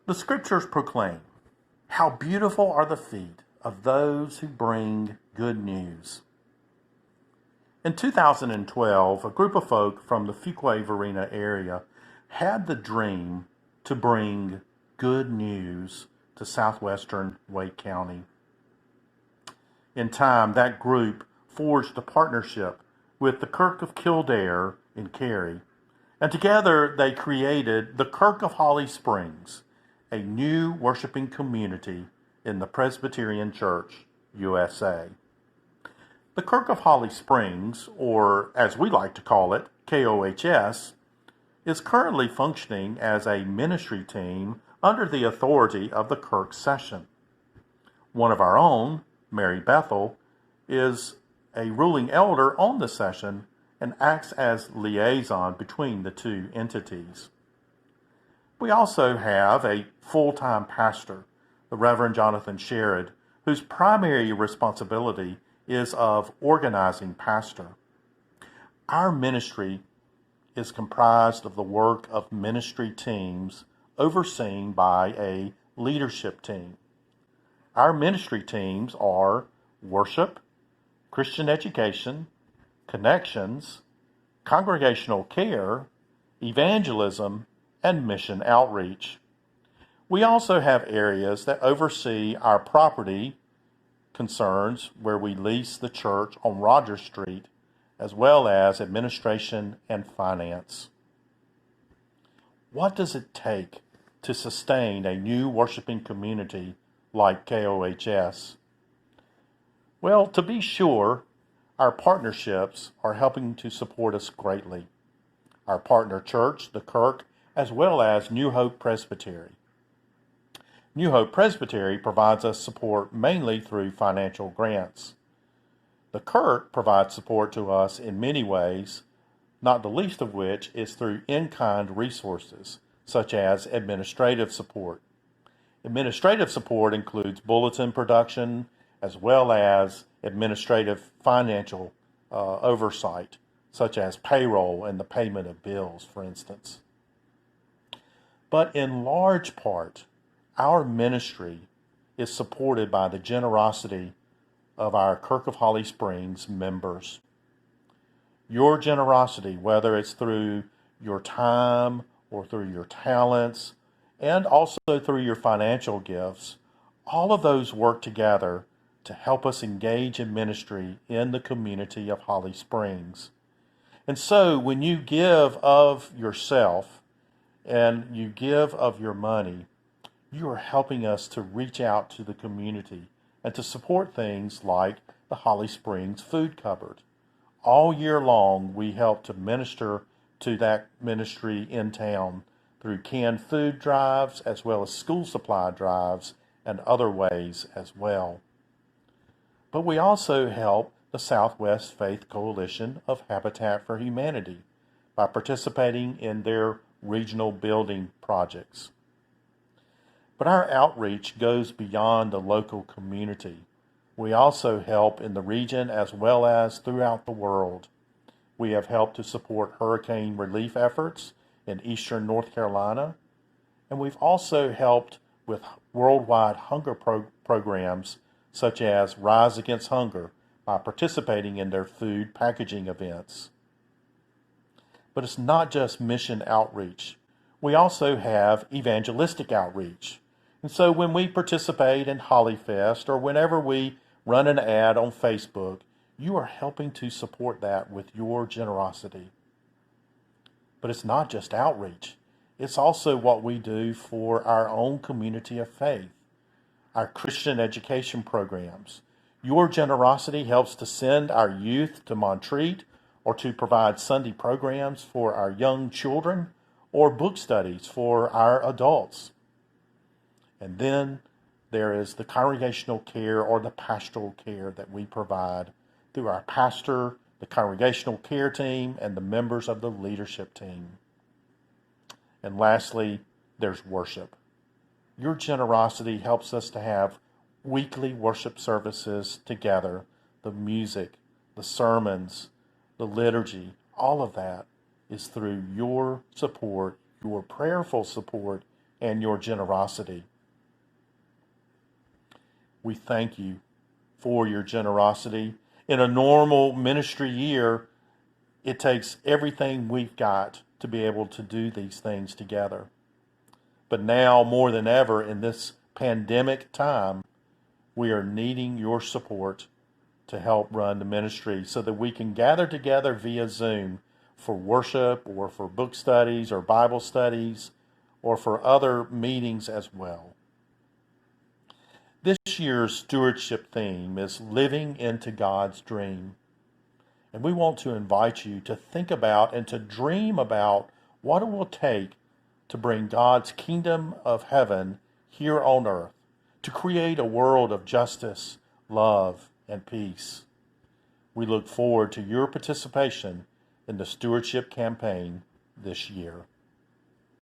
The scriptures proclaim, "How beautiful are the feet of those who bring good news." In 2012, a group of folk from the Fuquay-Varina area had the dream to bring good news to southwestern Wake County. In time, that group forged a partnership with the Kirk of Kildare in Cary, and together they created the Kirk of Holly Springs, a new worshiping community in the Presbyterian Church, USA. The Kirk of Holly Springs, or as we like to call it, KOHS, is currently functioning as a ministry team under the authority of the Kirk Session. One of our own, Mary Bethel, is a ruling elder on the session and acts as liaison between the two entities. We also have a full-time pastor, the Reverend Jonathan Sherrod, whose primary responsibility is of organizing pastor. Our ministry is comprised of the work of ministry teams overseen by a leadership team. Our ministry teams are worship, Christian education, connections, congregational care, evangelism, and mission outreach. We also have areas that oversee our property concerns where we lease the church on Rogers Street, as well as administration and finance. What does it take to sustain a new worshiping community like KOHS? Well, to be sure, our partnerships are helping to support us greatly. Our partner church, the Kirk, as well as New Hope Presbytery. New Hope Presbytery provides us support mainly through financial grants. The Kirk provides support to us in many ways, not the least of which is through in-kind resources, such as administrative support. Administrative support includes bulletin production, as well as administrative financial oversight, such as payroll and the payment of bills, for instance. But in large part, our ministry is supported by the generosity of our Kirk of Holly Springs members. Your generosity, whether it's through your time or through your talents, and also through your financial gifts, all of those work together to help us engage in ministry in the community of Holly Springs. And so when you give of yourself and you give of your money, you are helping us to reach out to the community and to support things like the Holly Springs Food Cupboard. All year long, we help to minister to that ministry in town through canned food drives as well as school supply drives and other ways as well. But we also help the Southwest Faith Coalition of Habitat for Humanity by participating in their regional building projects. But our outreach goes beyond the local community. We also help in the region as well as throughout the world. We have helped to support hurricane relief efforts in eastern North Carolina, and we've also helped with worldwide hunger programs such as Rise Against Hunger by participating in their food packaging events. But it's not just mission outreach. We also have evangelistic outreach. And so when we participate in Hollyfest or whenever we run an ad on Facebook, you are helping to support that with your generosity. But it's not just outreach. It's also what we do for our own community of faith, our Christian education programs. Your generosity helps to send our youth to Montreat or to provide Sunday programs for our young children or book studies for our adults. And then there is the congregational care or the pastoral care that we provide through our pastor, the congregational care team, and the members of the leadership team. And lastly, there's worship. Your generosity helps us to have weekly worship services together, the music, the sermons, the liturgy, all of that is through your support, your prayerful support, and your generosity. We thank you for your generosity. In a normal ministry year, it takes everything we've got to be able to do these things together. But now, more than ever, in this pandemic time, we are needing your support to help run the ministry so that we can gather together via Zoom for worship or for book studies or Bible studies or for other meetings as well. This year's stewardship theme is living into God's dream. And we want to invite you to think about and to dream about what it will take to bring God's kingdom of heaven here on earth, to create a world of justice, love, and peace. We look forward to your participation in the stewardship campaign this year.